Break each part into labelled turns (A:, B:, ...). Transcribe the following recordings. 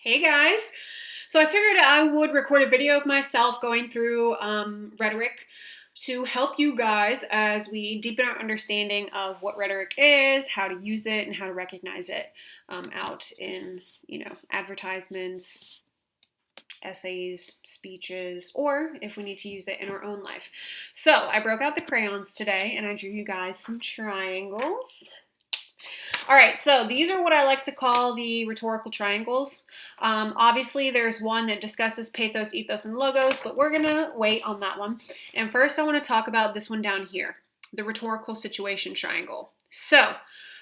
A: Hey guys! So I figured I would record a video of myself going through rhetoric to help you guys as we deepen our understanding of what rhetoric is, how to use it, and how to recognize it out in, advertisements, essays, speeches, or if we need to use it in our own life. So I broke out the crayons today and I drew you guys some triangles. All right, so these are what I like to call the rhetorical triangles. Obviously, there's one that discusses pathos, ethos, and logos, but we're going to wait on that one. And first, I want to talk about this one down here, the rhetorical situation triangle. So,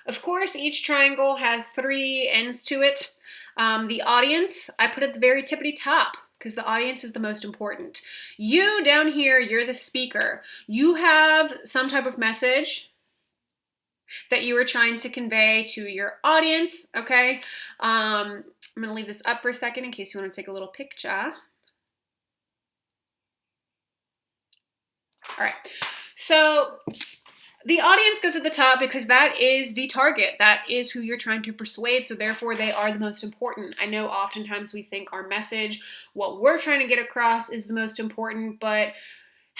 A: of course, each triangle has three ends to it. The audience, I put at the very tippity top, because the audience is the most important. You down here, you're the speaker. You have some type of message that you were trying to convey to your audience, okay? I'm going to leave this up for a second in case you want to take a little picture. All right, so the audience goes at the top because that is the target. That is who you're trying to persuade, so therefore they are the most important. I know oftentimes we think our message, what we're trying to get across, is the most important, but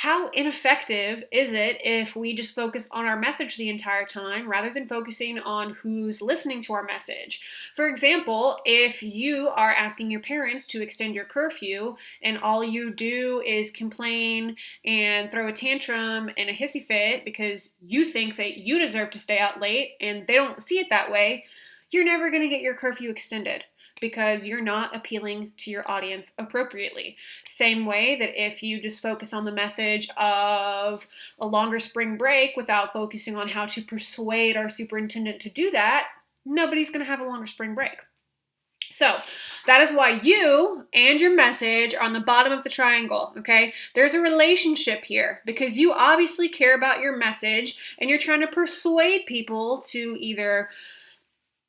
A: how ineffective is it if we just focus on our message the entire time rather than focusing on who's listening to our message? For example, if you are asking your parents to extend your curfew and all you do is complain and throw a tantrum and a hissy fit because you think that you deserve to stay out late and they don't see it that way, you're never going to get your curfew extended, because you're not appealing to your audience appropriately. Same way that if you just focus on the message of a longer spring break without focusing on how to persuade our superintendent to do that, nobody's going to have a longer spring break. So that is why you and your message are on the bottom of the triangle, okay? There's a relationship here because you obviously care about your message and you're trying to persuade people to either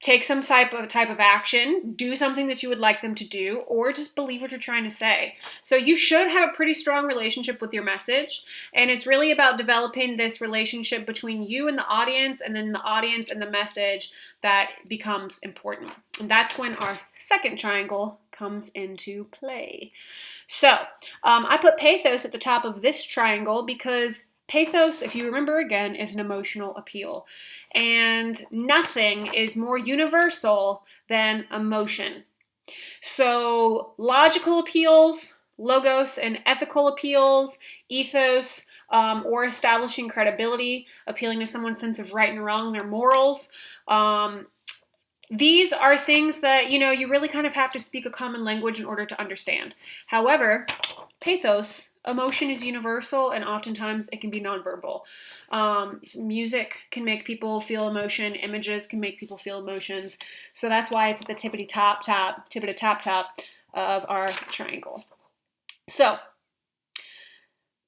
A: take some type of action, do something that you would like them to do, or just believe what you're trying to say. So you should have a pretty strong relationship with your message, and it's really about developing this relationship between you and the audience, and then the audience and the message that becomes important. And that's when our second triangle comes into play. So I put pathos at the top of this triangle because pathos, if you remember again, is an emotional appeal. And nothing is more universal than emotion. So logical appeals, logos and ethical appeals, ethos, or establishing credibility, appealing to someone's sense of right and wrong, their morals. These are things that, you really kind of have to speak a common language in order to understand. However, pathos, emotion is universal, and oftentimes it can be nonverbal. Music can make people feel emotion. Images can make people feel emotions. So that's why it's at the tippity top of our triangle. So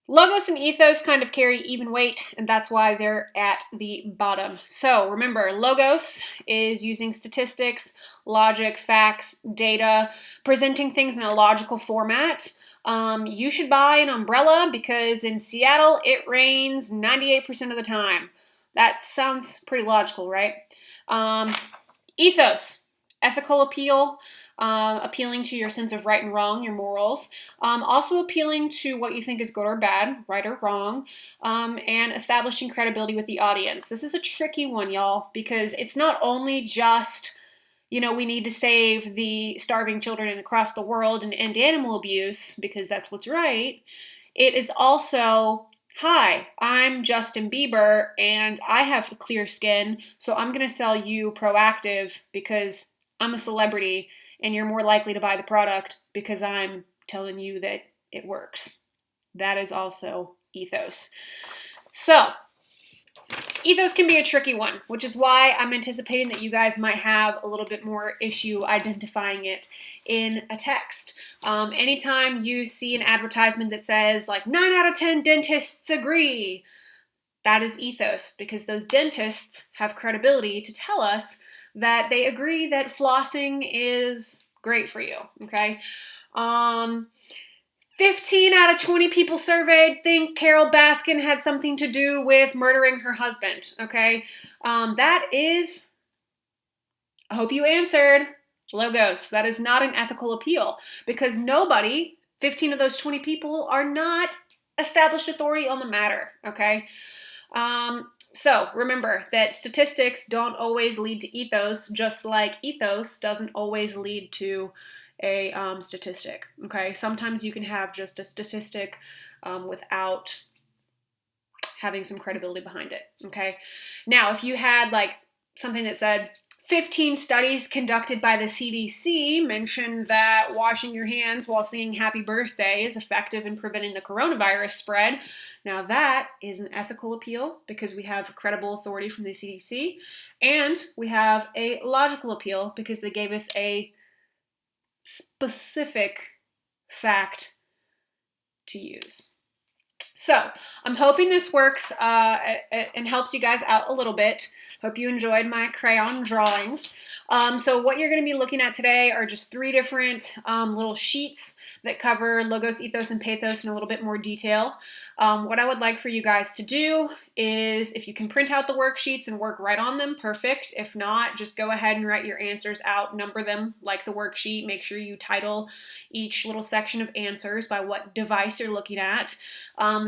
A: logos and ethos kind of carry even weight, and that's why they're at the bottom. So remember, logos is using statistics, logic, facts, data, presenting things in a logical format. You should buy an umbrella because in Seattle it rains 98% of the time. That sounds pretty logical, right? Ethos, ethical appeal, appealing to your sense of right and wrong, your morals, also appealing to what you think is good or bad, right or wrong, and establishing credibility with the audience. This is a tricky one, y'all, because it's not only just we need to save the starving children across the world and end animal abuse because that's what's right. It is also, hi, I'm Justin Bieber and I have clear skin, so I'm going to sell you Proactive because I'm a celebrity and you're more likely to buy the product because I'm telling you that it works. That is also ethos. So ethos can be a tricky one, which is why I'm anticipating that you guys might have a little bit more issue identifying it in a text. Anytime you see an advertisement that says like 9 out of 10 dentists agree, that is ethos, because those dentists have credibility to tell us that they agree that flossing is great for you, okay? 15 out of 20 people surveyed think Carol Baskin had something to do with murdering her husband, okay? That is, I hope you answered, Logos, that is not an ethical appeal because nobody, 15 of those 20 people, are not established authority on the matter, okay? So remember that statistics don't always lead to ethos, just like ethos doesn't always lead to a statistic, okay? Sometimes you can have just a statistic without having some credibility behind it, okay? Now, if you had like something that said 15 studies conducted by the CDC mentioned that washing your hands while singing happy birthday is effective in preventing the coronavirus spread. Now that is an ethical appeal because we have credible authority from the CDC, and we have a logical appeal because they gave us a specific fact to use. So I'm hoping this works and helps you guys out a little bit. Hope you enjoyed my crayon drawings. So what you're going to be looking at today are just 3 different little sheets that cover logos, ethos, and pathos in a little bit more detail. What I would like for you guys to do is, if you can print out the worksheets and work right on them, perfect. If not, just go ahead and write your answers out, number them like the worksheet. Make sure you title each little section of answers by what device you're looking at.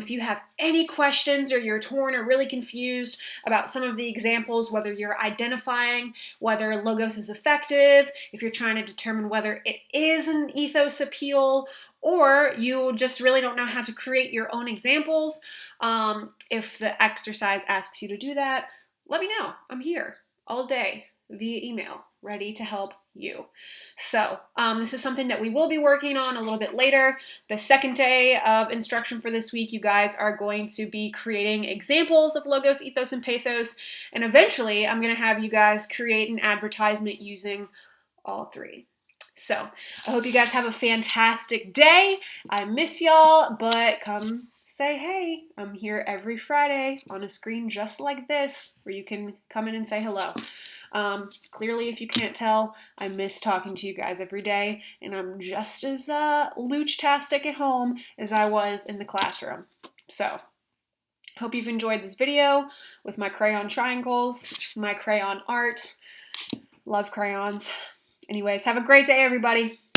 A: If you have any questions or you're torn or really confused about some of the examples, whether you're identifying whether logos is effective, if you're trying to determine whether it is an ethos appeal, or you just really don't know how to create your own examples, if the exercise asks you to do that, let me know. I'm here all day via email, ready to help you. So this is something that we will be working on a little bit later. The second day of instruction for this week, you guys are going to be creating examples of logos, ethos, and pathos, and eventually I'm going to have you guys create an advertisement using all 3. So I hope you guys have a fantastic day. I miss y'all, but come say hey. I'm here every Friday on a screen just like this where you can come in and say hello. Clearly, if you can't tell, I miss talking to you guys every day, and I'm just as looch-tastic at home as I was in the classroom. So hope you've enjoyed this video with my crayon triangles, my crayon art. Love crayons. Anyways, have a great day, everybody.